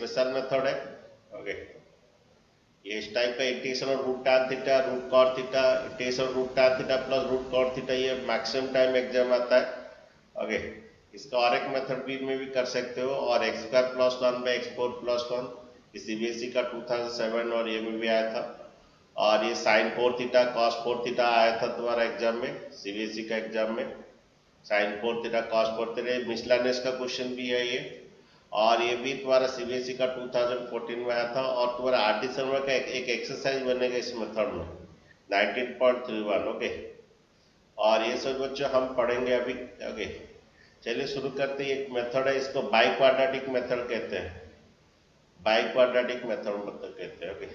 Special method है। Okay, ये इस टाइप का integration of root tan theta, root cot theta, integration root tan theta plus root cot theta, ये maximum time exam आता है। Okay, इसका और एक मेथड भी में भी कर सकते हो, और x square plus 1 by x four plus 1, CBSE का 2007 और ये में भी आया था। और ये साइन 4 थीटा कॉस 4 थीटा आया था तुम्हारा एग्जाम में, सीबीएसई का एग्जाम में, sine 4 theta cos 4 theta, miscellaneous का क्वेश्चन भी है ये। और ये भी तुम्हारा सीबीएसई का 2014 में आया था। और तुम्हारा आरडी शर्मा का एक एक्सरसाइज बनेगा इस मेथड में 19.31। ओके, और ये सब बच्चों हम पढ़ेंगे अभी। ओके, चलिए शुरू करते हैं। एक मेथड है, इसको बाई क्वाड्रेटिक मेथड कहते हैं, बाई क्वाड्रेटिक मेथड मतलब कहते हैं। ओके,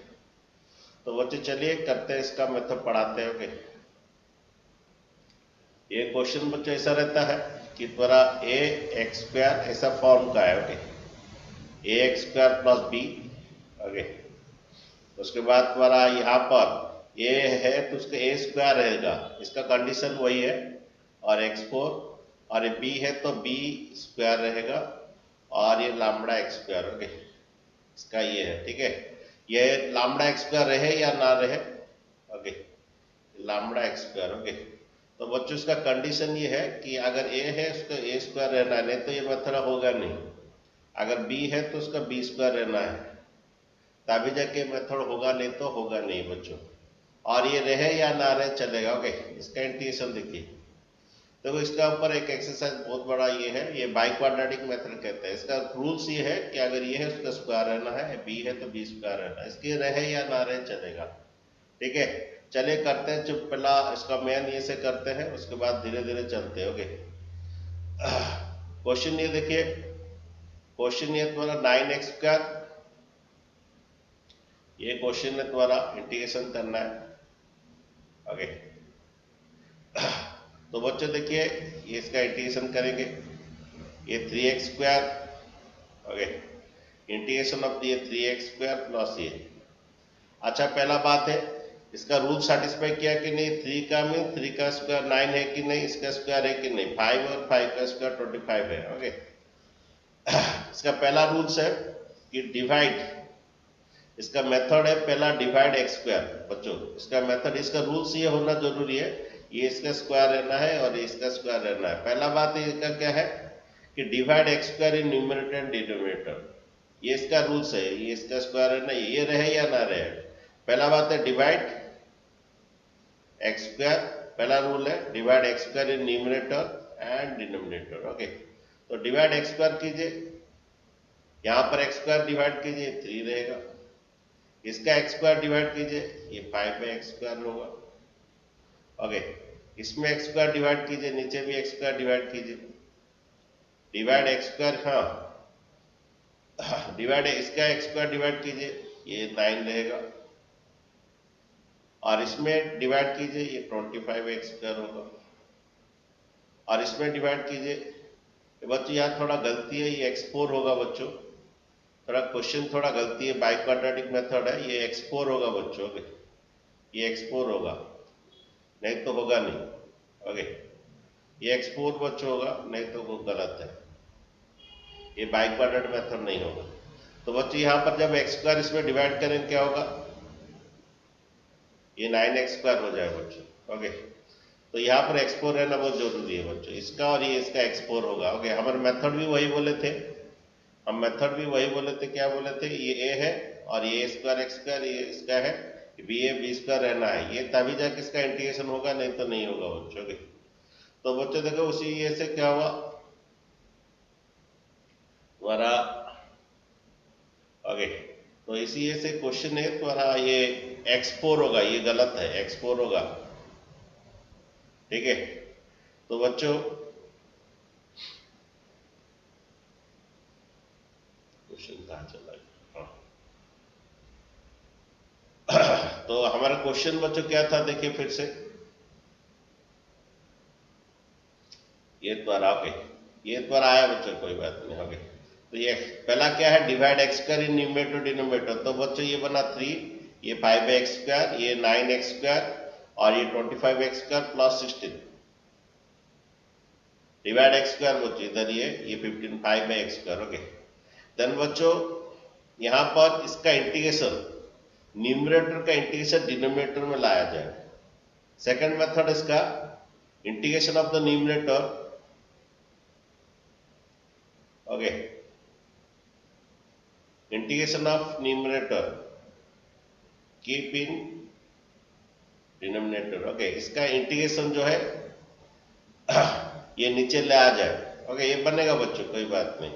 तो बच्चे चलिए करते हैं, इसका मेथड पढ़ाते हैं। ओके, ये क्वेश्चन बच्चों ऐसा रहता है कि तुम्हारा ए एक्स स्क्वायर ऐसा फॉर्म का है। Okay, A X square plus B. Okay, उसके बाद तुम्हारा यहाँ पर ए है तो उसका ए स्क्वायर रहेगा, इसका कंडीशन वही है, और एक्स फोर, और ये बी है तो बी स्क्वायर रहेगा, और ये लैम्बडा एक्स स्क्वायर। ओके, इसका ये है, ठीक है। ये लैम्बडा एक्स स्क्वायर रहे या ना रहे, okay, lambda x square. Okay, तो बच्चों इसका कंडीशन ये है कि अगर ए है उसका ए स्क्वायर रहना है, नहीं तो ये मेथड होगा नहीं। अगर बी है तो उसका बी स्क्वायर रहना है, तभी जाके मेथड होगा, नहीं तो होगा नहीं बच्चों। और ये रहे या ना रहे चलेगा। ओके, इसका इंटीग्रेशन देखिए। देखो इसका ऊपर एक एक्सरसाइज बहुत बड़ा ये है, ये बाई क्वाड्रेटिक मेथड कहते हैं। इसका रूल्स ये है कि अगर ये है उसका स्क्वायर रहना है, बी है तो बी स्क्वायर रहना है, इसके रहे या ना रहे चलेगा। ठीक है, चलिए करते हैं। जो पहला इसका मेन ये से करते हैं, उसके बाद धीरे धीरे चलते हैं। ओके, क्वेश्चन ये देखिए, क्वेश्चन ये तुम्हारा 9x स्क्वायर, ये क्वेश्चन है तुम्हारा, इंटीग्रेशन करना है। ओके, तो बच्चों देखिए ये इसका इंटीग्रेशन करेंगे, ये 3x square. Okay, integration of ये 3x स्क्वायर प्लस ये। अच्छा, पहला बात है इसका रूल सेटिस्फाई किया कि नहीं, 3 का मीन 3 का स्क्वायर 9 है कि नहीं, इसका स्क्वायर है कि नहीं, 5 और 5 का स्क्वायर 25 है। ओके, इसका पहला रूल्स है कि डिवाइड, इसका मेथड है पहला डिवाइड एक्स स्क्वायर। बच्चों इसका मेथड, इसका रूल्स ये होना जरूरी है, ये इसका स्क्वायर रहना है और ये इसका स्क्वायर रहना है। पहला बात इसका क्या है कि divide x square in numerator and denominator, ये इसका रूल्स है, ये इसका स्क्वायर रहना, ये रहे या ना रहे। पहला बात है डिवाइड एक्स स्क्वायर, पहला रूल है divide x square in numerator and denominator. Okay, तो डिवाइड एक्स स्क्वायर कीजिए, यहां पर एक्स स्क्वायर डिवाइड कीजिए 3 रहेगा, इसका एक्स स्क्वायर डिवाइड कीजिए, ये 5 में एक्स स्क्वायर होगा। ओके, इसमें एक्स स्क्वायर डिवाइड कीजिए, नीचे भी एक्स स्क्वायर डिवाइड कीजिए, डिवाइड एक्स स्क्वायर, हाँ डिवाइड इसका एक्स स्क्वायर डिवाइड कीजिए, ये 9 रहेगा, और इसमें डिवाइड कीजिए, ये 25 एक्स स्क्वायर होगा, और इसमें डिवाइड कीजिए। बच्चों यहाँ थोड़ा गलती है, ये x4 होगा बच्चों, थोड़ा क्वेश्चन थोड़ा गलती है, बाई क्वाड्रेटिक मेथड है, ये x4 होगा बच्चों। ओके, ये x4 होगा, नहीं तो होगा नहीं। ओके, ये x4 बच्चों होगा, नहीं तो वो गलत है, ये बाई क्वाड्रेटिक मेथड नहीं होगा। तो बच्चों यहाँ पर जब एक्स स्क्वायर इसमें डिवाइड करेंगे क्या होगा, ये 9x स्क्वायर हो जाएगा बच्चों। ओके, तो यहाँ पर x4 रहना बहुत जरूरी है बच्चों, इसका और ये इसका x4 होगा। ओके, हमारे मेथड भी वही बोले थे, हम मेथड भी वही बोले थे, क्या बोले थे, ये a है और ये स्क्वायर एक्स स्क्वायर ये इसका है, बी स्क्वायर रहना है, ये तभी जाके इसका इंटीग्रेशन होगा, नहीं तो नहीं होगा बच्चों। ओके, तो बच्चों देखो उसी ये से क्या हुआ तुम्हारा। ओके, तो इसी ये से क्वेश्चन है तुम्हारा, ये x4 होगा, ये गलत है, x4 होगा। ठीक है, तो बच्चों क्वेश्चन कहाँ चला गया, तो हमारा क्वेश्चन बच्चों क्या था देखिए फिर से, ये द्वारा। ओके, ये द्वारा आया बच्चों, कोई बात नहीं। ओके, तो ये पहला क्या है, divide x square in numerator denominator, तो बच्चों ये बना 3, ये 5x स्क्वायर, ये 9x स्क्वायर, और ये 25x square plus 16, divide x square बच्चों इधर ये 15 5x स्क्वायर। ओके, देन बच्चों यहां पर इसका इंटीग्रेशन, न्यूमरेटर का इंटीग्रेशन डिनोमिनेटर में लाया जाए। सेकंड मेथड इसका integration of the numerator, okay, integration of numerator keep in denominator. Okay, इसका इंटीग्रेशन जो है ये नीचे ले आ जाए। ओके, ये बनेगा बच्चों, कोई बात नहीं।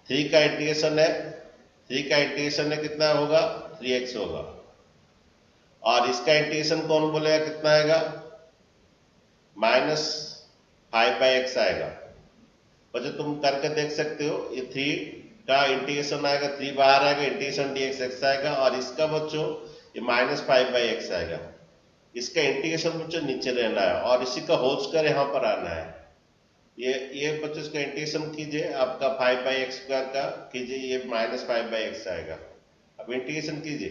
3 का इंटीग्रेशन है, 3 का इंटीग्रेशन है कितना होगा, 3x होगा। और इसका इंटीग्रेशन कौन बोलेगा कितना आएगा, -5/x आएगा। बच्चों तुम करके देख सकते हो, ये 3 का इंटीग्रेशन आएगा, 3 बाहर आएगा, इंटीग्रेशन dx आएगा, और इसका बच्चों ये -5/x आएगा। इसका इंटीग्रेशन बच्चों नीचे रहना है और इसी का होल स्क्वायर यहाँ पर आना है। ये बच्चों इसका इंटीग्रेशन कीजिए, आपका 5/x² का कीजिए, ये -5/x आएगा। अब इंटीग्रेशन कीजिए।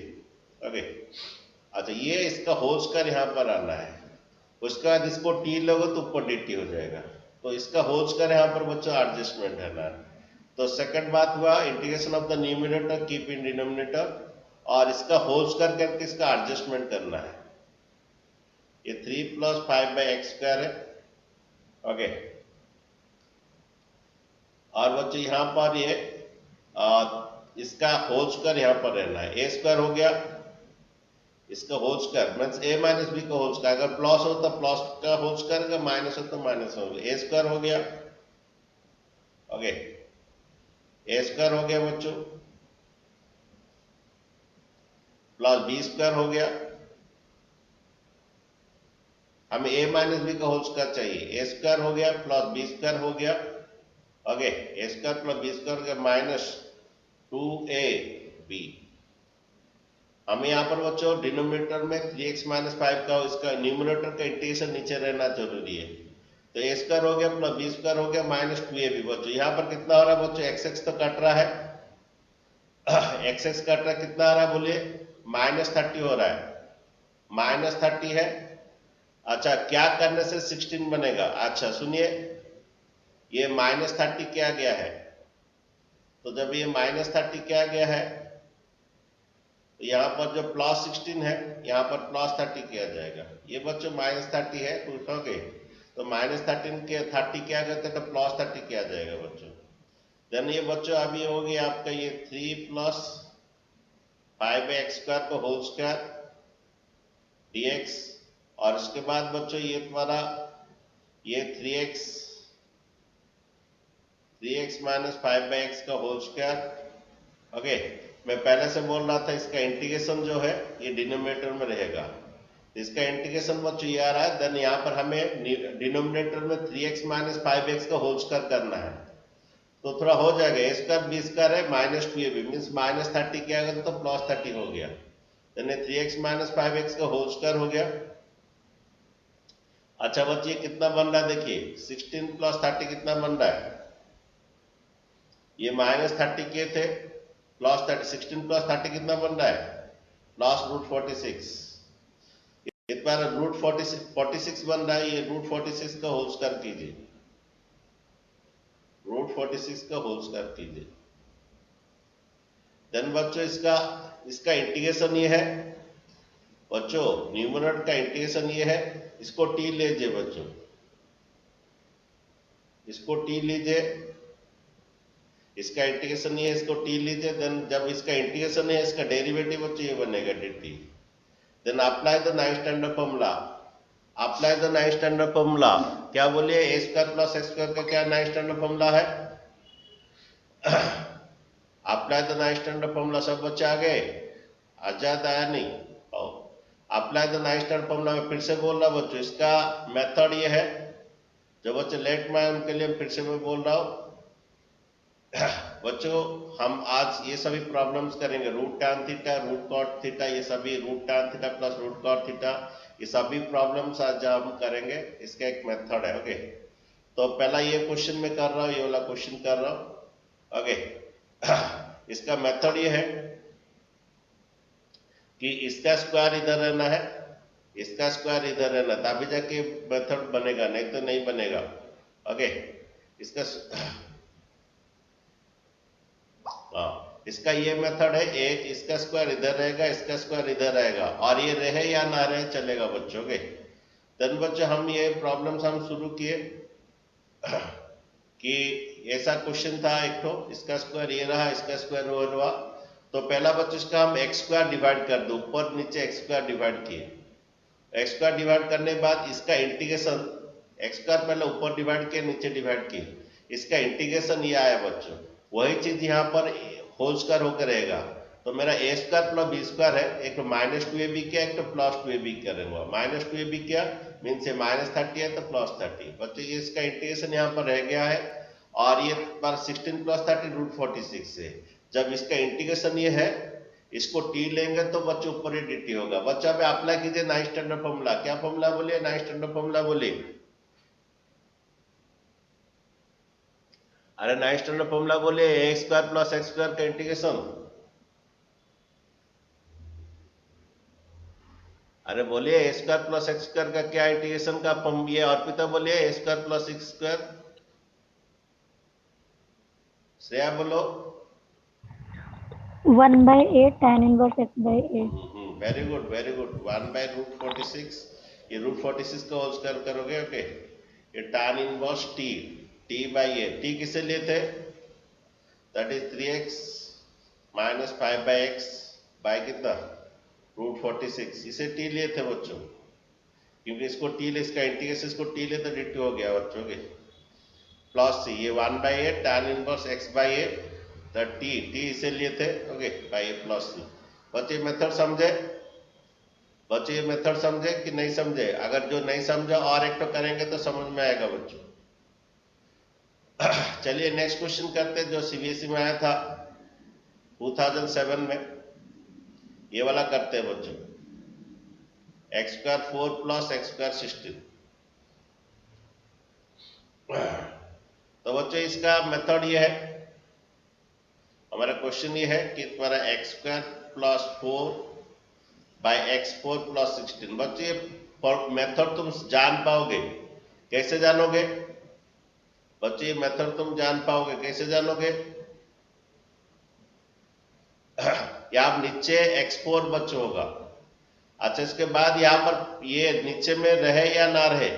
ओके, अच्छा, ये इसका होल स्क्वायर यहाँ पर आना है। उसके बाद इसको t लोगे तो ऊपर dt हो जाएगा, तो इसका होल स्क्वायर यहाँ पर बच्चों एडजस्टमेंट है ना। तो सेकंड बात हुआ integration of the numerator keep in denominator, और इसका होल स्क्वायर करके इसका एडजस्टमेंट करना है। ये 3 + 5/x² है। ओके, और बच्चों यहाँ पर ये इसका होल स्क्वायर यहाँ पर रहना है। a² हो गया, इसका whole square means a - b का होल स्क्वायर, अगर प्लस हो तो प्लस का होल स्क्वायर, अगर माइनस हो तो माइनस हो गया, a² हो गया। ओके, a² हो गया बच्चों, प्लस b² हो गया। हमें a - b का होल स्क्वायर चाहिए, a² हो गया प्लस b² हो गया। ओके, a² प्लस b² हो गया -2ab। हमें यहाँ पर बच्चों डिनोमिनेटर में 3x - 5 का इसका न्यूमरेटर का इंटीग्रेशन नीचे रहना जरूरी है। तो a² हो गया प्लस b² हो गया -2ab। बच्चों यहाँ पर कितना हो रहा है बच्चों, x तो कट रहा है, x कट रहा है, कितना आ रहा है बोलिए, -30 हो रहा है, -30 है। अच्छा, क्या करने से 16 बनेगा, अच्छा सुनिए, ये -30 क्या गया है, तो जब ये -30 क्या गया है, तो यहाँ पर जो +16 है यहाँ पर +30 किया जाएगा। ये बच्चों -30 है, पूछोगे तो -13 के 30 क्या करते हैं तो +30 किया जाएगा बच्चों। देन ये बच्चों अभी हो गया आपका ये 3 + 5/x² का होल स्क्वायर dx, और इसके बाद बच्चों ये तुम्हारा ये 3x - 5/x का होल स्क्वायर। ओके, मैं पहले से बोल रहा था इसका इंटीग्रेशन जो है ये डिनोमिनेटर में रहेगा, इसका इंटीग्रेशन बच्चों ये आ रहा है। देन यहाँ पर हमें डिनोमिनेटर में 3x - 5x का होल स्क्वायर करना है, तो थोड़ा हो जाएगा, a² b² है -2ab मीन्स -30 क्या आएगा तो +30 हो गया। देन 3x - 5x का होल स्क्वायर हो गया। अच्छा बच्चे कितना बन रहा है, देखिए 16 + 30 कितना बन रहा है, ये -30 के थे, +30, 16 + 30 कितना बन रहा है, +√46। इतना √46 बन रहा है, ये √46 का होल स्क्वायर कीजिए, √46 का होल स्क्वायर कीजिए। देन बच्चों इसका इंटीग्रेशन ये है बच्चों, न्यूमरेटर का इंटीग्रेशन ये है, इसको t लीजिए बच्चों, इसको t लीजिए, इसका इंटीग्रेशन ये है, इसको t लीजिए। देन जब इसका इंटीग्रेशन है इसका डेरिवेटिव बच्चों ये बनेगा dt। Then apply the ninth standard formula, apply the ninth standard formula, क्या बोलिए, a² + x² का क्या नाइन्थ स्टैंडर्ड फॉर्मूला है, apply the ninth standard formula. सब बच्चे आ गए, आजाद आया नहीं, apply the ninth standard formula में फिर से बोल रहा बच्चों, इसका मेथड ये है, जो बच्चे लेट में आए उनके लिए फिर से मैं बोल रहा हूँ बच्चों। हम आज ये सभी प्रॉब्लम्स करेंगे, √tan थीटा, √cot थीटा, ये सभी √tan theta plus √cot theta, ये सभी प्रॉब्लम्स आज हम करेंगे, इसका एक मेथड है। ओके, तो पहला ये क्वेश्चन में कर रहा हूँ, ये वाला क्वेश्चन कर रहा हूँ। ओके, इसका मेथड ये है कि इसका स्क्वायर इधर रहना है, इसका स्क्वायर इधर रहना, तभी जाके मेथड बनेगा, नहीं तो नहीं बनेगा। ओके, इसका इसका ये मेथड है, एक इसका स्क्वायर इधर रहेगा, इसका स्क्वायर इधर रहेगा, और ये रहे या ना रहे चलेगा बच्चों के। देन बच्चों हम ये प्रॉब्लम्स हम शुरू किए कि ऐसा क्वेश्चन था एक तो, इसका स्क्वायर ये रहा, इसका स्क्वायर वो रहा, तो पहला बच्चों इसका हम एक्स स्क्वायर डिवाइड कर दो, ऊपर नीचे एक्स स्क्वायर डिवाइड किए। एक्स स्क्वायर डिवाइड करने के बाद इसका इंटीग्रेशन, एक्स स्क्वायर पहले ऊपर डिवाइड किया, नीचे डिवाइड किए, इसका इंटीग्रेशन ये आया बच्चों। वही चीज यहाँ पर होल स्क्वायर होकर रहेगा, तो मेरा ए स्क्वायर प्लस बी स्क्वायर है, एक तो -2ab किया, एक तो +2ab करेंगे। -2ab किया मीन्स ये -30 है तो +30 बच्चों, ये इसका इंटीग्रेशन यहाँ पर रह गया है, और ये पर 16 + 30 √46 है। जब इसका इंटीग्रेशन ये है, इसको टी लेंगे तो बच्चों ऊपर ही dt होगा। बच्चों पे अप्लाई कीजिए 9 स्टैंडर्ड फॉर्मूला। क्या फॉर्मूला बोलिए? 9 स्टैंडर्ड फॉर्मूला बोलिए। अरे 9 स्टैंडर्ड फॉर्मूला बोलिए, A square plus X square का इंटीग्रेशन। अरे बोलिए A square plus X square का क्या इंटीग्रेशन का फॉर्म, ये अर्पिता बोलिए A square plus X square. Shreya बोलो। 1/8 tan inverse x/8। Very good very good. 1/√46, ये √46 का होल स्क्वायर करोगे। ओके, ये tan inverse t by A, t किसे लिए थे? That is 3x minus 5/x by कितना? √46, इसे t लिए थे बच्चों, क्योंकि इसको t ले, इसका इंटीग्रेशन इसको t ले तो dt हो गया बच्चों के, प्लस c, ये 1/8 tan इनवर्स x बाई ए, तो t इसे लिए थे। Okay, by A plus c। बच्चे मेथड समझे? बच्चे ये मेथड समझे कि नहीं समझे? अगर जो नहीं समझा और एक तो करेंगे तो समझ में आएगा बच्चों। चलिए नेक्स्ट क्वेश्चन करते हैं, जो सीबीएसई में आया था 2007 में, ये वाला करते हैं बच्चों। x² 4 + x² 16। तो बच्चों इसका मेथड ये है, हमारा क्वेश्चन ये है कि तुम्हारा x² + 4 बाय x4 + 16। बच्चों ये मेथड तुम जान पाओगे, कैसे जानोगे बच्चों? ये मेथड तुम जान पाओगे, कैसे जानोगे? यहाँ नीचे x4 बच्चों होगा। अच्छा, इसके बाद यहाँ पर ये नीचे में रहे या ना रहे,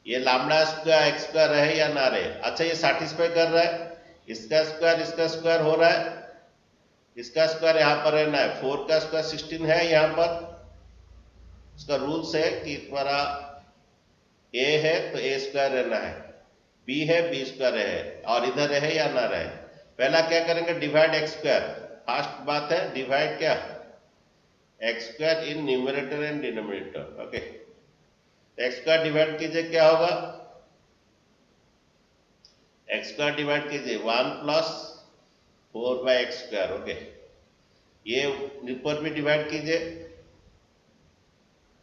ये लैम्डा स्क्वायर x² रहे या ना रहे। अच्छा, ये सेटिस्फाई कर रहा है, इसका स्क्वायर हो रहा है, इसका स्क्वायर यहाँ पर रहना है, 4 का स्क्वायर 16 है यहाँ पर। इसका रूल्स है कि तुम्हारा a है तो a² रहना है, b है b² है, और इधर रहे या ना रहे। पहला क्या करेंगे? Divide x²। फास्ट बात है, डिवाइड क्या? x² in numerator and denominator. Okay, x² divide कीजिए, क्या होगा? x² डिवाइड कीजिए 1 + 4/x²। ओके, ये ऊपर भी डिवाइड कीजिए,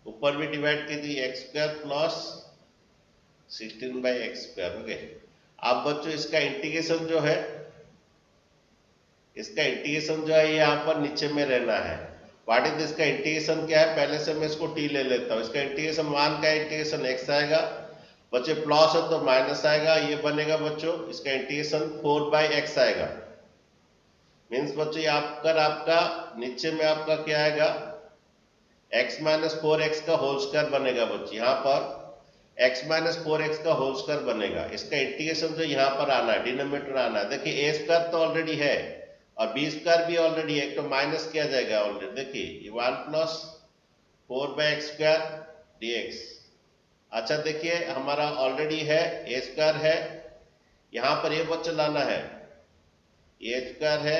ऊपर भी डिवाइड कीजिए, x² + 16/x²। ओके, अब बच्चों इसका इंटीग्रेशन जो है, इसका इंटीग्रेशन जो है यहाँ पर नीचे में रहना है। व्हाट इज इसका इंटीग्रेशन क्या है? पहले से मैं इसको t ले लेता हूँ। इसका इंटीग्रेशन 1 का इंटीग्रेशन x आएगा बच्चे, प्लस है तो माइनस आएगा, ये बनेगा बच्चों इसका इंटीग्रेशन 4/x आएगा। मीन्स बच्चों आपका नीचे में आपका क्या आएगा? x - 4x का होल स्क्वायर बनेगा बच्चे, यहाँ पर x - 4x का होल स्क्वायर बनेगा। इसका इंटीग्रेशन जो यहाँ पर आना है, डिनोमिनेटर आना है। देखिए a² तो ऑलरेडी है और b² भी ऑलरेडी है, तो माइनस किया जाएगा ऑलरेडी। देखिए ये 1 + 4/x² dx। अच्छा देखिए, हमारा ऑलरेडी है, a² है, यहाँ पर ये बच्चा लाना है, a² है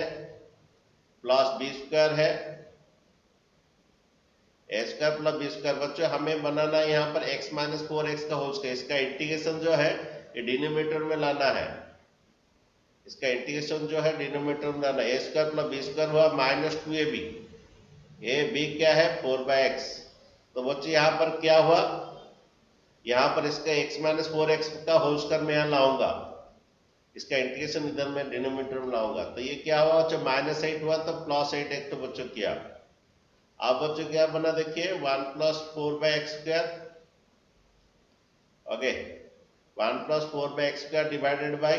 प्लस b² है, a² प्लस b² बच्चों हमें बनाना है यहाँ पर x - 4x का होल स्क्वायर। इसका इंटीग्रेशन जो है ये डिनोमिनेटर में लाना है, इसका इंटीग्रेशन जो है डिनोमिनेटर में लाना है। a² प्लस b² हुआ -2ab, b क्या है? 4/x। तो बच्चों यहाँ पर क्या हुआ? यहाँ पर इसका x - 4x का होल स्क्वायर में यहाँ लाऊंगा, इसका इंटीग्रेशन इधर में डिनोमिनेटर में लाऊंगा, तो ये क्या हुआ बच्चों? -8 हुआ, तो +8 एक तो बच्चों किया। अब बच्चों क्या बना? देखिए 1 + 4/x²। Okay, 1 + 4/x² divided by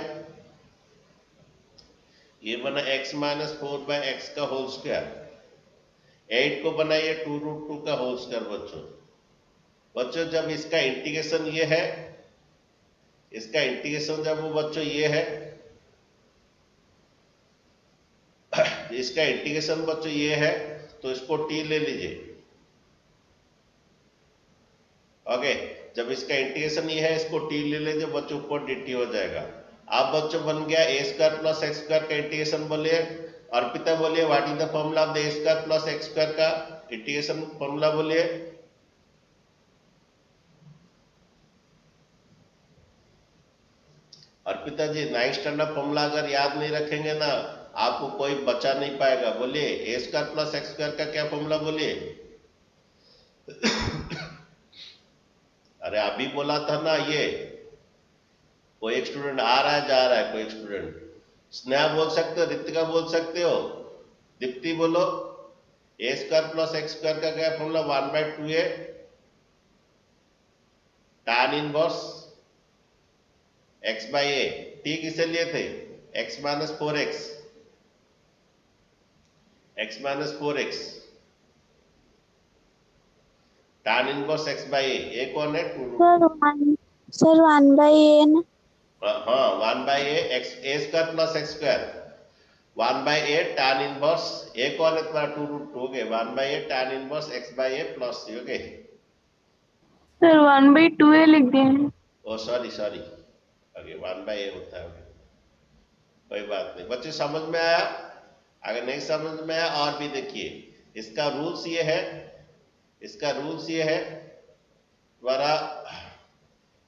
ये बना x माइनस 4/x का होल स्क्वायर, 8 को बनाइए 2√2 का होल स्क्वायर बच्चों। बच्चों जब इसका इंटीग्रेशन ये है, इसका इंटीग्रेशन जब वो बच्चों ये है, इसका इंटीग्रेशन बच्चों ये है, तो इसको t ले लीजिए। ओके, जब इसका इंटीग्रेशन ये है, इसको t ले लीजिए बच्चों, ऊपर dt हो जाएगा। अब बच्चों बन गया a square plus x square का इंटीग्रेशन। बोलिए अर्पिता, बोलिए what is the formula of the a square plus x square का इंटीग्रेशन फॉर्मूला बोलिए। अर्पिता जी, 9th स्टैंडर्ड फॉर्मूला अगर याद नहीं रखेंगे ना, आपको कोई बचा नहीं पाएगा। बोलिए A square plus X square का क्या फॉर्मूला बोलिए। अरे अभी बोला था ना ये। कोई एक स्टूडेंट आ रहा है जा रहा है, कोई एक स्टूडेंट। स्नेहा बोल सकते हो, रितिका बोल सकते हो, दीप्ति बोलो। A square plus X square का क्या formula, 1/2a tan inverse x by A. T किसे लिए थे, x minus 4x, x minus 4x tan inverse x by A कौन है, 2। सर 1/a ना। हाँ 1/a x a square plus X square, 1/a tan inverse a कौन है तुम्हारा, 2√2 हो गए, 1/a tan inverse x by A plus c हो गए। सर 1/2a लिख दिए हैं। ओ सॉरी सॉरी, ओके 1/a होता है। कोई बात नहीं बच्चे, समझ में आया। अगर नहीं समझ में आया और भी देखिए, इसका रूल्स ये है, इसका रूल्स ये है द्वारा,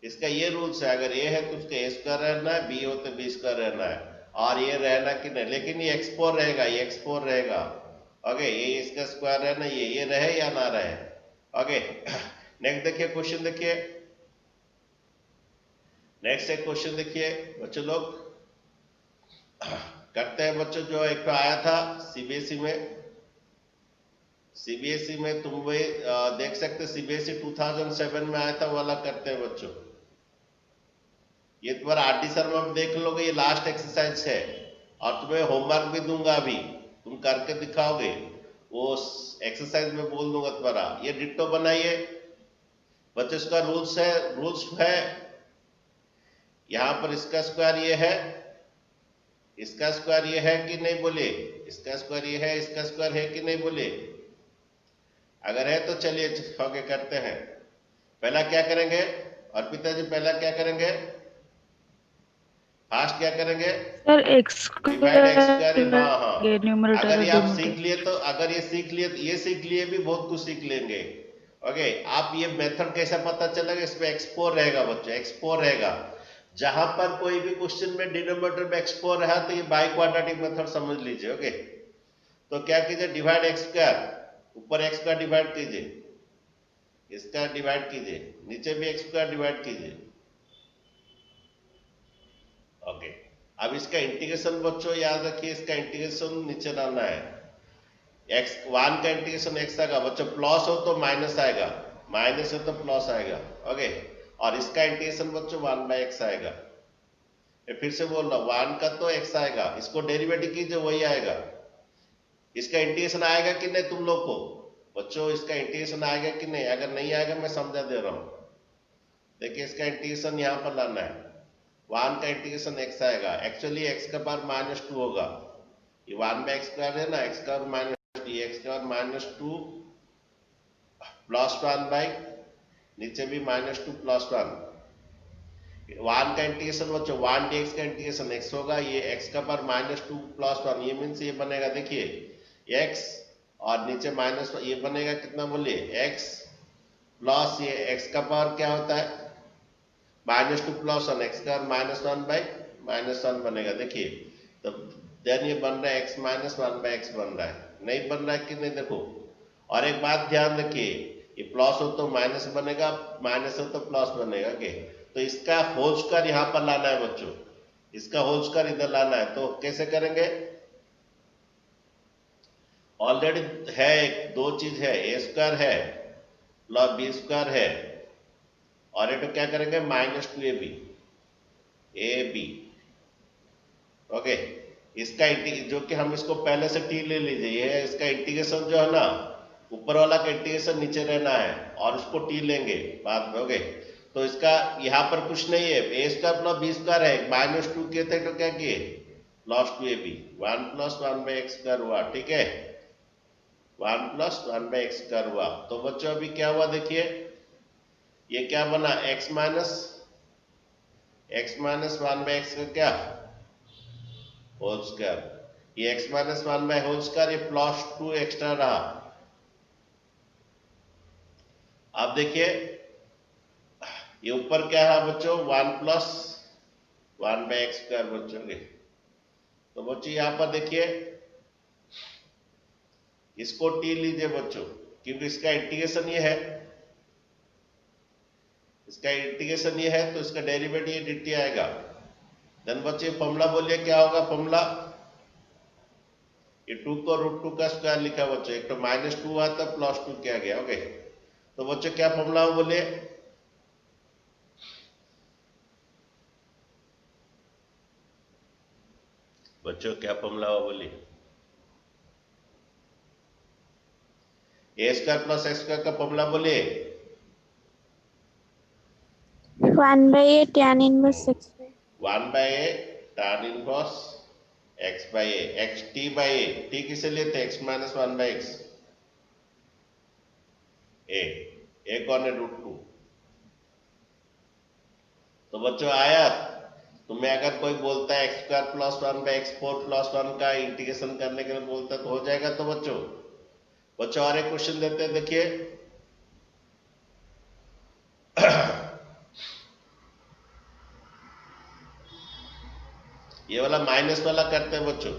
इसका ये रूल्स है, अगर ए है तो उसका ए स्क्वायर रहना है, बी हो तो बी स्क्वायर रहना है, और ये रहना कि नहीं, लेकिन ये x4 रहेगा, ये x4 रहेगा। ओके, ये इसका स्क्वायर रहना, ये रहे या ना रहे। ओके, नेक्स्ट देखिए क्वेश्चन, देखिए नेक्स्ट एक क्वेश्चन देखिए बच्चों लोग करते हैं। बच्चों जो एक आया था सीबीएसई में, सीबीएसई में तुम वही देख सकते, सीबीएसई 2007 में आया था वाला करते हैं बच्चों। ये तुम्हारा आरडी शर्मा में देख लोगे, ये लास्ट एक्सरसाइज है, और तुम्हें होमवर्क भी दूंगा, अभी तुम करके दिखाओगे, वो एक्सरसाइज में बोल दूंगा तुम्हारा। ये डिट्टो बनाइए बच्चों, इसका रूल्स है यहां पर इसका स्क्वायर ये है, इसका स्क्वायर ये है कि नहीं बोले, इसका स्क्वायर ये है, इसका स्क्वायर है कि नहीं बोले। अगर है तो चलिए ओके करते हैं। पहला क्या करेंगे अर्पिता जी, पहला क्या करेंगे, फास्ट क्या करेंगे sir x divide x square. हाँ हाँ, न्यूमरेटर अगर और ये आप सीख डिनोमिनेटर। लिए तो, अगर ये सीख लिए तो ये सीख लिए भी बहुत कुछ सीख लेंगे। ओके, आप ये मेथड कैसा पता चलेगा, इसमें x4 रहेगा बच्चों, x4 रहेगा। जहां पर कोई भी क्वेश्चन में डिनोमिनेटर में x4 रहा तो ये बाई क्वाड्रेटिक मेथड समझ लीजिए। ओके, तो क्या कीजिए, डिवाइड एक्स स्क्वायर, ऊपर एक्स स्क्वायर डिवाइड कीजिए, इसका डिवाइड कीजिए, नीचे भी एक्स स्क्वायर डिवाइड कीजिए। ओके, अब इसका इंटीग्रेशन बच्चों याद रखिए, इसका इंटीग्रेशन नीचे लाना है। x1 का इंटीग्रेशन x आएगा बच्चों, प्लस हो तो माइनस आएगा, माइनस हो तो प्लस आएगा। ओके, और इसका इंटीग्रेशन बच्चों 1/x आएगा। फिर से बोल रहा हूं, 1 का तो x आएगा, इसको डेरिवेटिव कीजिए वही आएगा। इसका इंटीग्रेशन आएगा कि नहीं तुम लोग को बच्चों, इसका इंटीग्रेशन आएगा कि नहीं, अगर नहीं आएगा मैं समझा दे रहा हूं। देखिए इसका इंटीग्रेशन यहां पर लाना है, 1 का इंटीग्रेशन x आएगा, एक्चुअली x का पावर -2 होगा, ये 1/x स्क्वायर है ना, x का पावर -2, x का पावर -2 प्लस 1 बाई, नीचे भी -2 प्लस 1। 1 का इंटीग्रेशन बच्चों 1 dx का इंटीग्रेशन x होगा, ये x का पावर -2 प्लस 1, ये मीन्स ये बनेगा, देखिए x और नीचे माइनस, ये बनेगा कितना बोलिए, x प्लस ये x का पावर क्या होता है -2 प्लस 1, x का -1 बाई -1 बनेगा। देखिए तो देन ये बन रहा है x -1/x बन रहा है, नहीं बन रहा है कि नहीं देखो। और एक बात ध्यान रखिए, ये प्लस हो तो माइनस बनेगा, माइनस हो तो प्लस बनेगा। ओके, तो इसका होल स्क्वायर यहां पर लाना है बच्चों, इसका होल स्क्वायर इधर लाना है, तो कैसे करेंगे, ऑलरेडी है एक दो चीज है, ए स्क्वायर है प्लस बी स्क्वायर है, और ये तो क्या करेंगे -2ab, ए बी। ओके, इसका जो कि हम इसको पहले से टी ले लीजिए, ये है इसका इंटीग्रेशन जो है ना, ऊपर वाला का इंटीग्रेशन नीचे रहना है और उसको टी लेंगे बाद में। ओके, तो इसका यहाँ पर कुछ नहीं है, ए स्क्वायर प्लस बी स्क्वायर है, -2 किए थे तो क्या किए, +2ab, 1 + 1/x स्क्वायर हुआ। ठीक है, 1 + 1/x स्क्वायर हुआ। तो बच्चों अभी क्या हुआ देखिए, ये क्या बना, x माइनस 1/x का क्या होल स्क्वायर, ये x माइनस 1/होल स्क्वायर, ये +2 एक्स्ट्रा रहा। अब देखिए ये ऊपर क्या है बच्चों, 1 + 1/x स्क्वायर बच्चों के। तो बच्चों यहां पर देखिए इसको टी लीजिए बच्चों, क्योंकि इसका इंटीग्रेशन ये है, इसका इंटीग्रेशन ये है, तो इसका डेरिवेटिव dt आएगा। देन बच्चे फॉर्मूला बोलिए क्या होगा फॉर्मूला, ये 2 को √2 का स्क्वायर लिखा बच्चों, एक तो -2 हुआ था +2 किया गया। ओके, तो बच्चों क्या फॉर्मूला हो बोलिए, बच्चों क्या फॉर्मूला हो बोलिए, a² + x² का फॉर्मूला बोलिए। 1/a tan inverse x by 1/a tan inverse x/a, x t/a, t किसे लेते, x माइनस 1/x, a कौन है, √2। तो बच्चों आया, तुम्हें अगर कोई बोलता है x² + 1/x4 + 1 का इंटीग्रेशन करने के लिए बोलता है तो हो जाएगा। तो बच्चों और एक क्वेश्चन देते हैं, देखिए ये वाला माइनस वाला करते हैं बच्चों,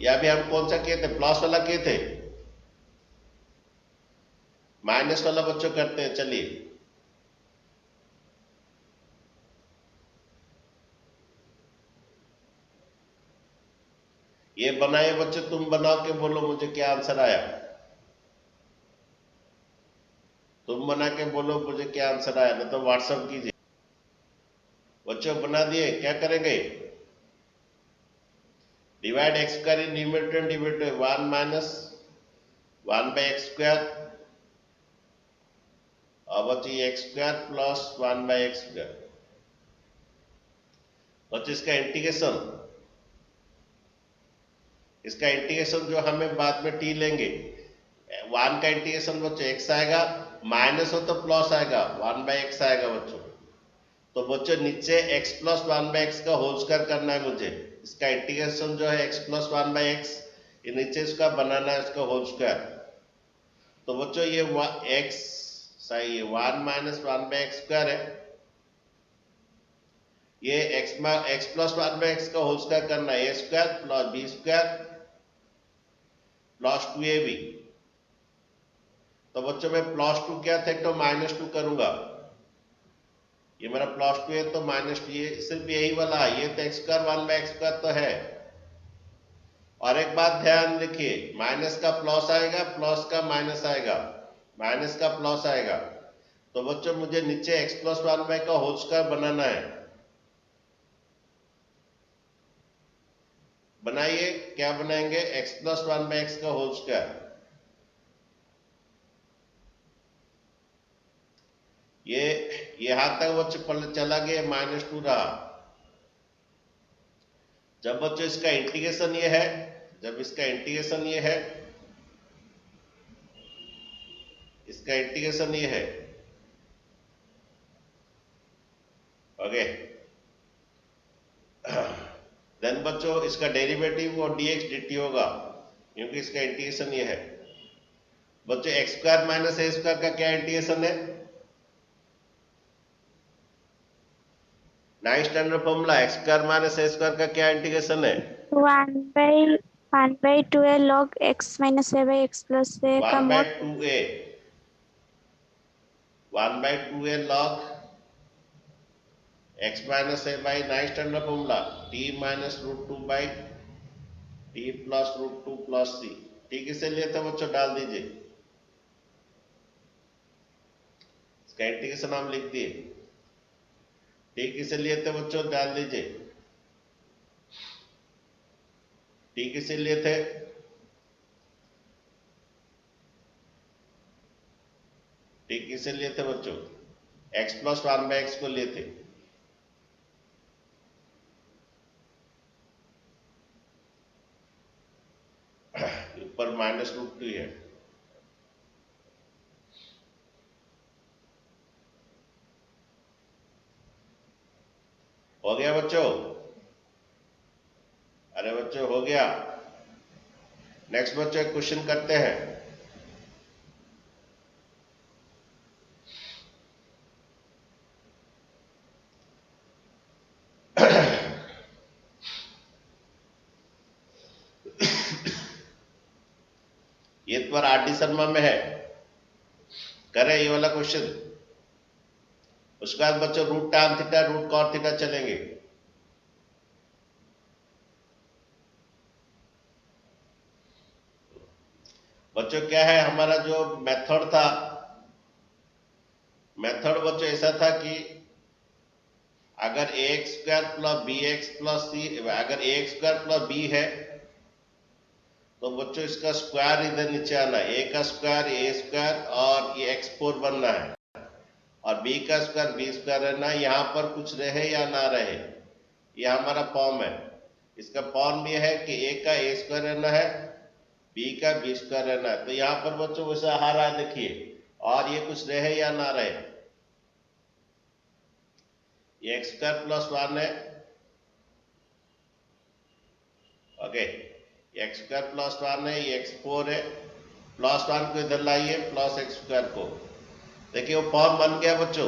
या भी हम कौन सा किए थे, प्लस वाला किए थे, माइनस वाला बच्चों करते हैं। चलिए ये बनाए बच्चों, तुम बनाओ के बोलो मुझे क्या आंसर आया, तुम बना के बोलो मुझे क्या आंसर आया, नहीं तो व्हाट्सएप कीजिए। बच्चों बना दिए, क्या करेंगे, divide x² in numerator divide 1 - 1/x², और बच्ची x² + 1/x²। बच्चों इसका इंटीग्रेशन जो हमें बाद में टी लेंगे, 1 का इंटीग्रेशन बच्चों x आएगा, माइनस हो तो प्लस आएगा, 1/x आएगा बच्चों। तो बच्चों नीचे x + 1/x का होल स्क्वायर करना है मुझे, इसका इंटीग्रेशन जो है x + 1/x, ये नीचे इसका बनाना है, इसका होल स्क्वायर। तो बच्चों ये x सही है, 1 - 1/x² है, ये x + 1/x का होल स्क्वायर करना है, a² + b² + 2ab। तो बच्चों मैं +2 क्या थे, तो -2 करूंगा, ये मेरा +2 है तो -2, ये सिर्फ यही वाला है, ये तो x² 1/x² तो है। और एक बात ध्यान रखिए, माइनस का प्लस आएगा, प्लस का माइनस आएगा, माइनस का प्लस आएगा। तो बच्चों मुझे नीचे x + 1/x का होल स्क्वायर बनाना है, बनाइए, क्या बनाएंगे, x + 1/x का होल स्क्वायर। ये यहां तक बच्चों चला गया, -2 रहा। जब बच्चों इसका इंटीग्रेशन ये है, जब इसका इंटीग्रेशन ये है, इसका इंटीग्रेशन ये है, ओके, देन बच्चों इसका डेरिवेटिव और dx dt होगा, क्योंकि इसका इंटीग्रेशन ये है। बच्चों x² - a² का क्या इंटीग्रेशन है, 9 स्टैंडर्ड फॉर्मूला, x² - a² का क्या इंटीग्रेशन है, 1/2a log x minus a by x plus a का mod 1/2a log x minus a by 9 standard formula, t minus √2 by t plus √2 plus c। ठीक इसे लिए थे बच्चों, डाल दीजिए, इसका इंटीग्रेशन हम लिख दिए, ठीक इसे लिए थे बच्चों, डाल दीजिए। टी किसे लिए थे? टी किसे लिए थे बच्चों? x प्लस 1/x को लिए थे। ऊपर -√2 है। हो गया बच्चों? अरे बच्चों हो गया। नेक्स्ट बच्चों एक क्वेश्चन करते हैं। ये तुम्हारा आर.डी. शर्मा में है, करें ये वाला क्वेश्चन। उसके बाद बच्चों root tan theta root cot theta चलेंगे। बच्चों क्या है हमारा जो मेथड था, मेथड बच्चों ऐसा था कि अगर ax² + bx + c, अगर ax² + b है तो बच्चों इसका स्क्वायर इधर नीचे आना है, a का स्क्वायर a² और ये x4 बनना है, और b का स्क्वायर b² रहना है। यहाँ पर कुछ रहे या ना रहे, ये हमारा फॉर्म है। इसका फॉर्म ये है कि a का a² रहना है, b का b² रहना है। तो यहाँ पर बच्चों वैसा आ रहा है देखिए, और ये कुछ रहे या ना रहे, ये x² + 1 है। ओके, x² + 1 है, ये x4 है, +1 को इधर लाइए, +x² को। देखिए वो फॉर्म बन गया बच्चों।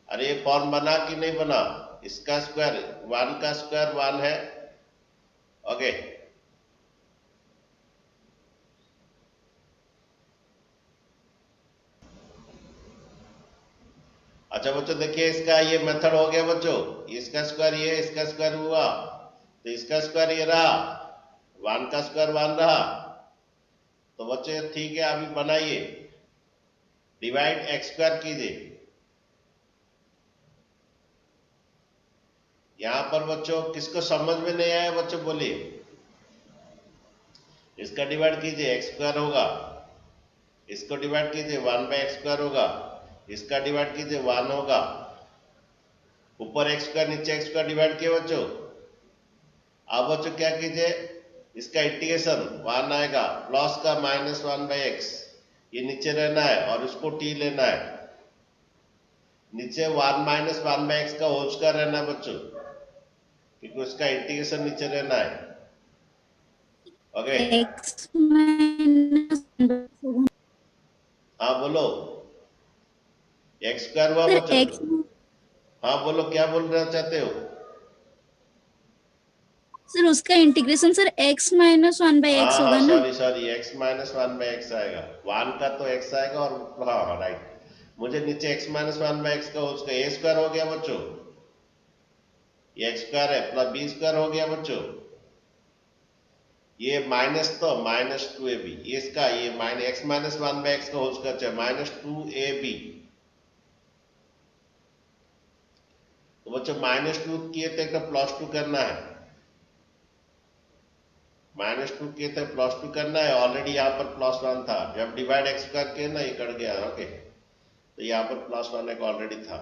अरे ये फॉर्म बना कि नहीं बना? इसका स्क्वायर 1 का स्क्वायर 1 है। ओके, अच्छा बच्चों देखिए इसका ये मेथड हो गया बच्चों। इसका स्क्वायर ये, इसका स्क्वायर हुआ, तो इसका स्क्वायर ये रहा, 1 का स्क्वायर 1 रहा। तो बच्चों ठीक है, अभी बनाइए, डिवाइड x² कीजिए। यहां पर बच्चों किसको समझ में नहीं आया बच्चों बोलिए? इसका डिवाइड कीजिए, x² होगा, इसको डिवाइड कीजिए 1/x² होगा, इसका डिवाइड कीजिए 1 होगा, ऊपर x² नीचे x² डिवाइड किए बच्चों। अब बच्चों क्या कीजिए, इसका इंटीग्रेशन 1 आएगा, प्लस का -1/x, ये नीचे रहना है और इसको t लेना है, नीचे 1 - 1/x का होल स्क्वायर रहना है बच्चों, क्योंकि उसका इंटीग्रेशन नीचे रहना है। ओके, x - हाँ बोलो, x² हुआ सर बच्चों। x, हाँ बोलो, क्या बोलना चाहते हो? सर उसका इंटीग्रेशन सर x - 1/x हाँ होगा ना। सॉरी सॉरी, x - 1/x आएगा, 1 का तो x आएगा, और हाँ राइट, मुझे नीचे x - 1/x का उसका a² हो गया बच्चों, ये x² है, प्लस b² हो गया बच्चों, ये माइनस तो -2ab, ये इसका ये x - 1/x का होल स्क्वायर -2ab। तो बच्चों -2 किए थे तो +2 करना है, -2 किए थे +2 करना है। ऑलरेडी यहाँ पर +1 था, जब डिवाइड x² किए ना ये कट गया। ओके, तो यहाँ पर +1 एक ऑलरेडी था,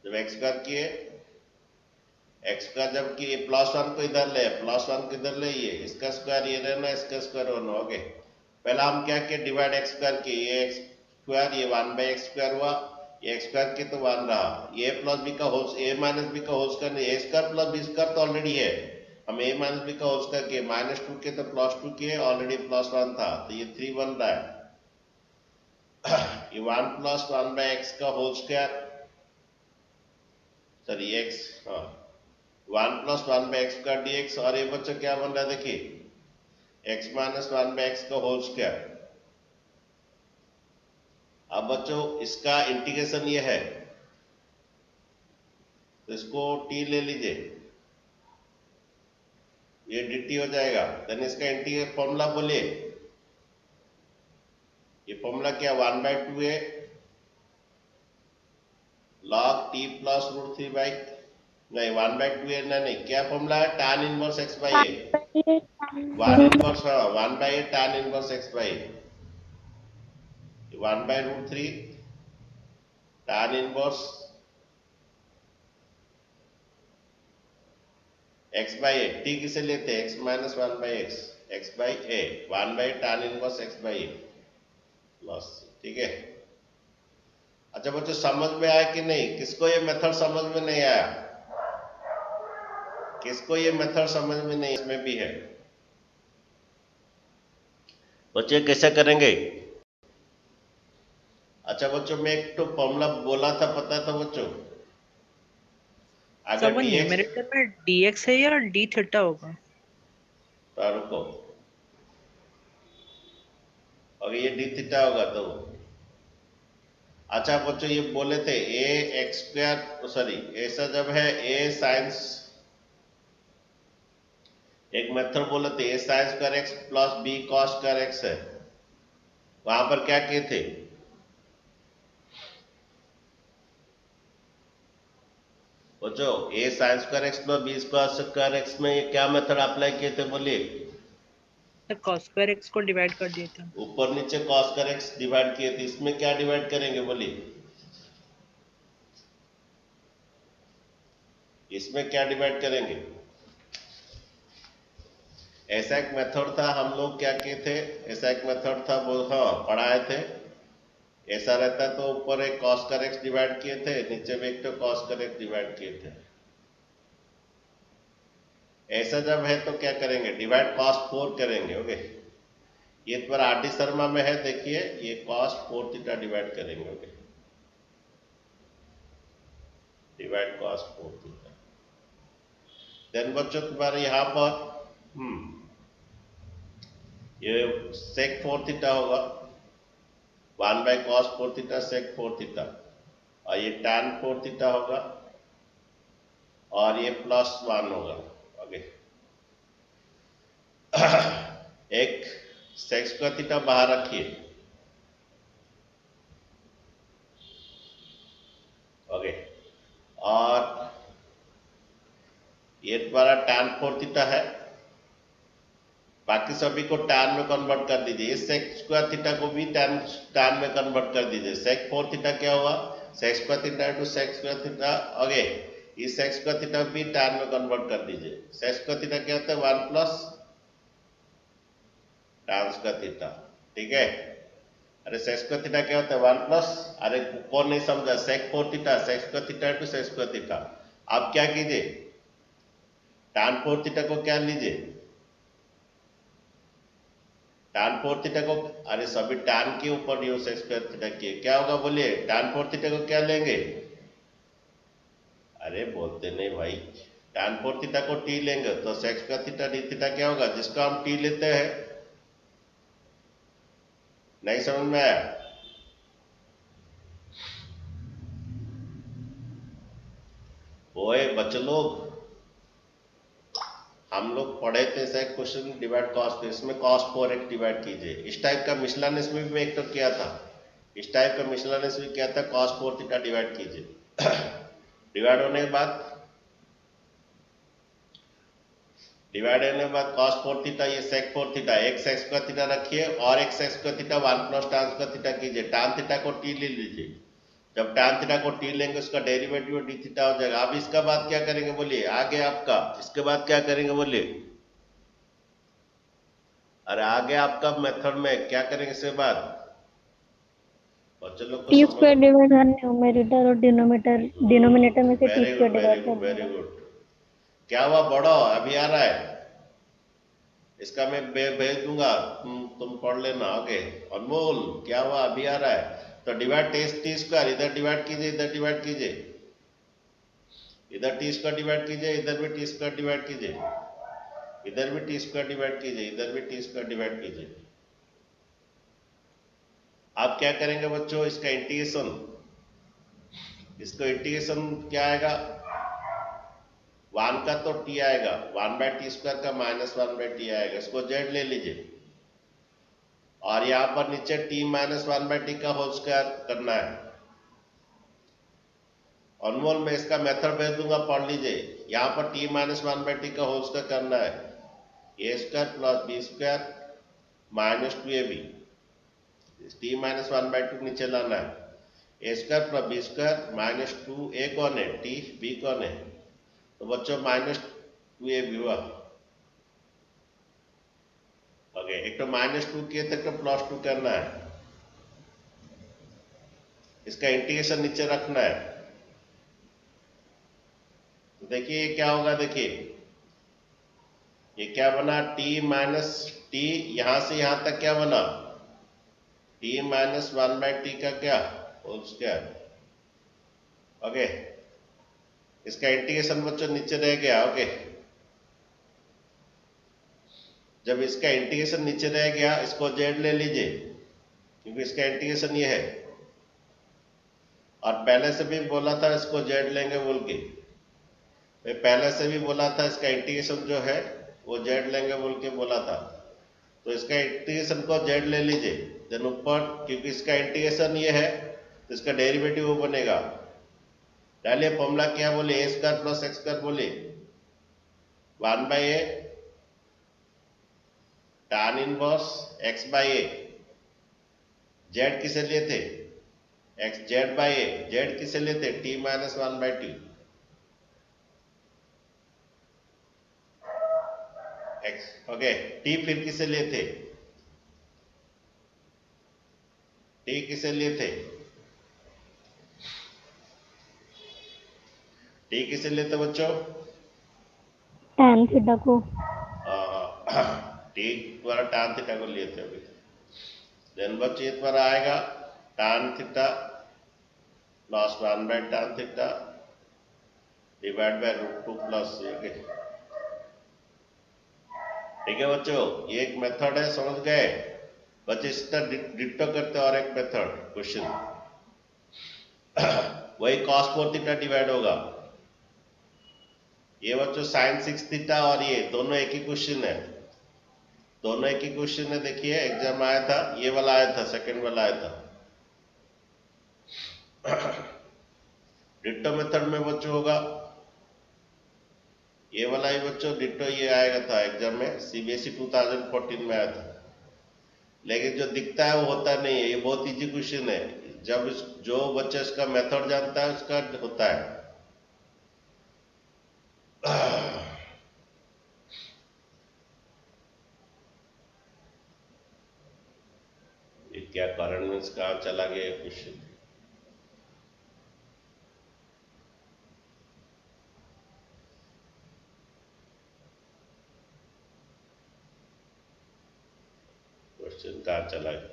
जब x² किए, x² जब किए +1 को इधर ले, +1 को इधर ले, ये इसका स्क्वायर ये रहना, इसका स्क्वायर होना। ओके, पहला हम क्या किए, डिवाइड x² किए, ये x², ये 1/x² हुआ, ये x² के तो 1 रहा, ये प्लस बी का होल, a माइनस बी का होल स्क्वायर नहीं, a² + b² तो ऑलरेडी है, हम a माइनस बी का होल स्क्वायर किए, -2 के तो +2 किए, ऑलरेडी +1 था, तो ये 3 बन रहा है। ये 1 + 1/x का होल स्क्वायर, सॉरी x, हाँ 1 + 1/x² dx, और ये बच्चों क्या बन रहा है देखिए, x - 1/x का होल स्क्वायर। अब बच्चों इसका इंटीग्रेशन ये है, तो इसको t ले लीजिए, ये dt हो जाएगा। देन इसका इंटीग्रेट फॉर्मूला बोलिए, ये फॉर्मूला क्या, 1/2 है log t + √3/, नहीं 1/2 नहीं, क्या फॉर्मूला है? tan inverse x by A, 1 1/8 inverse, हाँ 1/8 tan inverse x by A, 1/√3 tan inverse x by A, t किसे लेते हैं? x minus 1/x, x by A, 1/8 tan inverse x by A plus, ठीक है। अच्छा बच्चों समझ में आया कि नहीं? किसको ये मेथड समझ में नहीं आया? किसको ये मेथड समझ में नहीं? इसमें भी है बच्चे, कैसे करेंगे? अच्छा बच्चों, मैं एक तो फॉर्मूला बोला था, पता था बच्चों? अगर समझ नहीं, मेरे dx, ख्याल में dx है या d थीटा होगा। तो रुको, और ये डी थीटा होगा तो, अच्छा बच्चों ये बोले थे ए एक्स स्क्वायर, सॉरी ऐसा जब है ए साइंस, एक मेथड बोले थे a sine square x plus b cos square x है, वहां पर क्या किए थे? बच्चों a sine square x plus b square x में ये क्या मेथड अप्लाई किए थे बोलिए? cos स्क्वायर x को डिवाइड कर दिया था। ऊपर नीचे कॉस स्क्वायर एक्स डिवाइड किए थे, इसमें क्या डिवाइड करेंगे बोलिए? इसमें क्या डिवाइड करेंगे? ऐसा एक मेथड था, हम लोग क्या किए थे, ऐसा एक मेथड था वो, हाँ पढ़ाए थे। ऐसा रहता तो ऊपर एक cos स्क्वायर एक्स डिवाइड किए थे, नीचे में एक तो cos स्क्वायर एक्स डिवाइड किए थे। ऐसा जब है तो क्या करेंगे? डिवाइड cos 4 करेंगे। ओके, ये पर आर डी शर्मा में है, देखिए ये cos 4 थीटा डिवाइड करेंगे। Okay, divide cos 4 theta. Then बच्चों तुम्हारे यहाँ पर ये sec 4 थीटा होगा, 1 by cos 4 theta sec 4 theta, और ये tan 4 थीटा होगा, और ये प्लस 1 होगा। ओके, एक sec स्क्वायर थीटा बाहर रखिए। ओके, और ये तुम्हारा tan 4 थीटा है, बाकी सभी को tan में कन्वर्ट कर दीजिए। इस sec स्क्वायर थीटा को भी tan में कन्वर्ट कर दीजिए। sec 4 थीटा क्या हुआ? sec square theta into sec square theta. Okay, इस sec स्क्वायर थीटा भी tan में कन्वर्ट कर दीजिए। sec स्क्वायर थीटा क्या होता है? 1 प्लस tan स्क्वायर थीटा, ठीक है। अरे sec स्क्वायर थीटा क्या होता है? 1 प्लस, अरे कौन नहीं समझा? sec 4 theta, sec square theta into sec square theta. आप क्या कीजिए? tan 4 थीटा को क्या लीजिए? tan 4 थीटा को, अरे सभी tan के ऊपर यो sec स्क्वायर थीटा किए, क्या होगा बोलिए? tan 4 थीटा को क्या लेंगे? अरे बोलते नहीं भाई, tan 4 थीटा को t लेंगे तो sec square theta d theta क्या होगा? जिसका हम t लेते हैं। नहीं समझ में आया? ओए बच्चे लोग, हम लोग पढ़े थे ऐसा क्वेश्चन, डिवाइड कॉस, इसमें cos 4x डिवाइड कीजिए। इस टाइप का मिसलानेस में भी मैं एक तो किया था, इस टाइप का मिसलानेस भी किया था, cos 4 थीटा डिवाइड कीजिए। डिवाइड होने के बाद, cos 4 थीटा, ये sec 4 थीटा, एक sec स्क्वायर थीटा रखिए और एक sec square theta 1 plus tan square theta कीजिए। tan थीटा को t ले लीजिए, जब tan थीटा को t लेंगे उसका डेरिवेटिव d थीटा हो जाएगा। अब इसका बाद क्या करेंगे बोलिए? आगे आपका इसके बाद क्या करेंगे बोलिए? अरे आगे आपका मेथड में क्या करेंगे इसके बाद? बच्चों लोग को टी समझ, स्क्वायर डिवाइड करने, न्यूमरेटर और डिनोमिनेटर में से T very square good very divide good कर वेरी देंगे। गुड। क्या हुआ बड़ो, अभी आ रहा है? इसका मैं भेज दूंगा, तुम पढ़ लेना। ओके अनमोल, क्या हुआ? अभी आ रहा है तो डिवाइड टी स्क्वायर, इधर डिवाइड कीजिए, इधर डिवाइड कीजिए, इधर टी स्क्वायर डिवाइड कीजिए, इधर भी टी स्क्वायर डिवाइड कीजिए, इधर भी टी स्क्वायर डिवाइड कीजिए, इधर भी टी स्क्वायर डिवाइड कीजिए। आप क्या करेंगे बच्चों? इसका इंटीग्रेशन, इसको इंटीग्रेशन क्या आएगा? 1 का तो t आएगा, 1 बाई टी स्क्वायर का माइनस 1 बाई टी आएगा, इसको z ले लीजिए, और यहां पर नीचे t माइनस 1 बाई टी का होल स्क्वायर करना है, अनमोल में इसका मेथड भेज दूंगा, पढ़ लीजिए। यहाँ पर t माइनस 1/t का होल स्क्वायर करना है, a square plus b square minus 2ab, t minus 1/2 नीचे लाना है, a square plus b square minus 2a कौन है, t, b कौन है, तो बच्चों माइनस 2ab हुआ। ओके, एक तो माइनस 2 किए तक तो प्लस 2 करना है, इसका इंटीग्रेशन नीचे रखना है। तो देखिए ये क्या होगा, देखिए ये क्या बना, t माइनस टी, यहां से यहां तक क्या बना, t माइनस 1/t का क्या होल स्क्वायर। ओके, इसका इंटीग्रेशन बच्चों नीचे रह गया। ओके, जब इसका इंटीग्रेशन नीचे रह गया, इसको z ले लीजिए क्योंकि इसका इंटीग्रेशन ये है, और पहले से भी बोला था इसको z लेंगे बोल के, मैं पहले से भी बोला था इसका इंटीग्रेशन जो है वो z लेंगे बोल के बोला था। तो इसका इंटीग्रेशन को z ले लीजिए, देन ऊपर, क्योंकि इसका इंटीग्रेशन ये है तो इसका डेरिवेटिव वो बनेगा। डालिए फॉर्मूला क्या बोले, ए स्क्वायर प्लस एक्स स्क्वायर बोले 1/a tan inverse x by A, z किसे लिए थे, x z by A, z किसे लिए थे, t minus 1/2 x। Okay, t फिर किसे लिए थे, t किसे लिए थे, t किसे लिए थे बच्चों, tan थीटा को। t द्वारा tan थीटा को लिए थे अभी। देन बच्चे ये द्वारा आएगा tan theta plus 1/tan theta divide by √2 plus, ठीक है बच्चों, ये एक मेथड है, समझ गए बच्चे। इस तरह डिट्टो करते और एक मेथड क्वेश्चन वही cos 4 थीटा डिवाइड होगा, ये बच्चों sin 6 थीटा, और ये दोनों एक ही क्वेश्चन है, दोनों एक ही क्वेश्चन है। देखिए एग्जाम आया था, ये वाला आया था, सेकंड वाला आया था। डिट्टो मेथड में बच्चों होगा ये वाला ही बच्चों, डिट्टो ये आएगा था एग्जाम में, सीबीएसई 2014 में आया था, लेकिन जो दिखता है वो होता नहीं है। ये बहुत इजी क्वेश्चन है, जब जो बच्चा इसका मेथड जानता है उसका होता है। ये क्या कारण मीन्स कहाँ चला गया क्वेश्चन, कहाँ चला गया।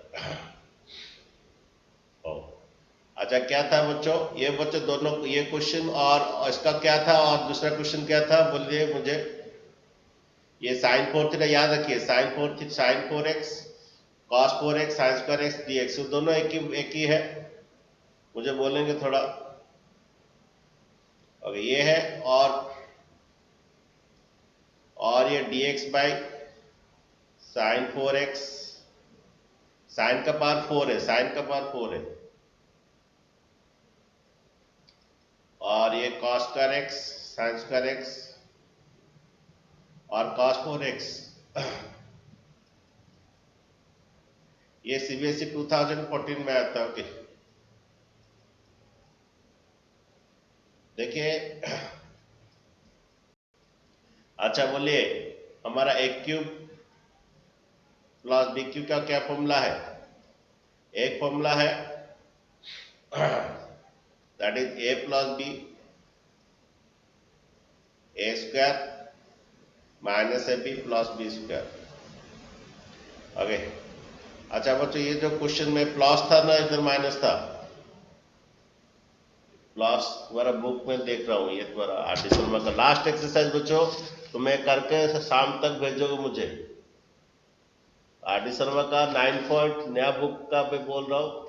अच्छा क्या था बच्चों, ये बच्चों दोनों ये क्वेश्चन और इसका क्या था, और दूसरा क्वेश्चन क्या था बोलिए मुझे। ये sin 4 थीटा याद रखिए, sin 4x cos 4x sin square x dx, दोनों एक ही है, मुझे बोलेंगे थोड़ा। ओके, ये है और ये dx by sin 4x, sin का पावर 4 है, sin का पावर 4 है, और ये cos square x sin square x और cos 4x। ये सीबीएसई 2014 में आया था। ओके, देखिए अच्छा बोलिए, हमारा a cube plus b cube का क्या फॉर्मूला है, एक फॉर्मूला है that is a plus b a square minus a b plus b square. Okay, अच्छा बच्चों ये जो क्वेश्चन में प्लस था ना, इधर माइनस था, प्लस तुम्हारा बुक में देख रहा हूँ, ये तुम्हारा आरटी शर्मा का लास्ट एक्सरसाइज बच्चों, तो मैं करके शाम तक भेजोगे मुझे। आरटी शर्मा का 9 पॉइंट नया बुक का मैं बोल रहा हूँ।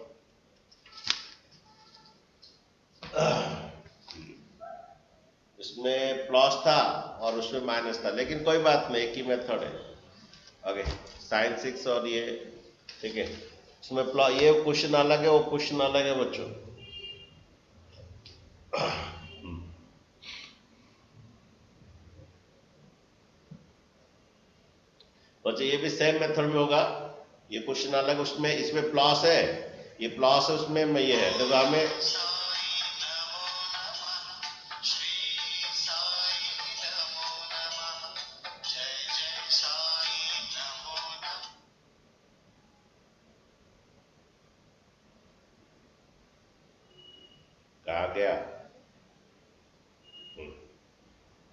इसमें प्लस था और उसमें माइनस था, लेकिन कोई बात नहीं, एक ही मेथड है। ओके, sin 6 और ये ठीक है, इसमें ये क्वेश्चन अलग है, वो क्वेश्चन अलग है बच्चों। बच्चे ये भी सेम मेथड में होगा, ये क्वेश्चन अलग, उसमें इसमें प्लस है, ये प्लस है, उसमें मैं ये है, तो हमें कहा गया।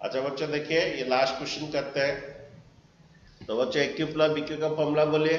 अच्छा बच्चों देखिए, ये लास्ट क्वेश्चन करते हैं। तो बच्चों, AQ प्लस BQ का फॉर्मूला बोलिए।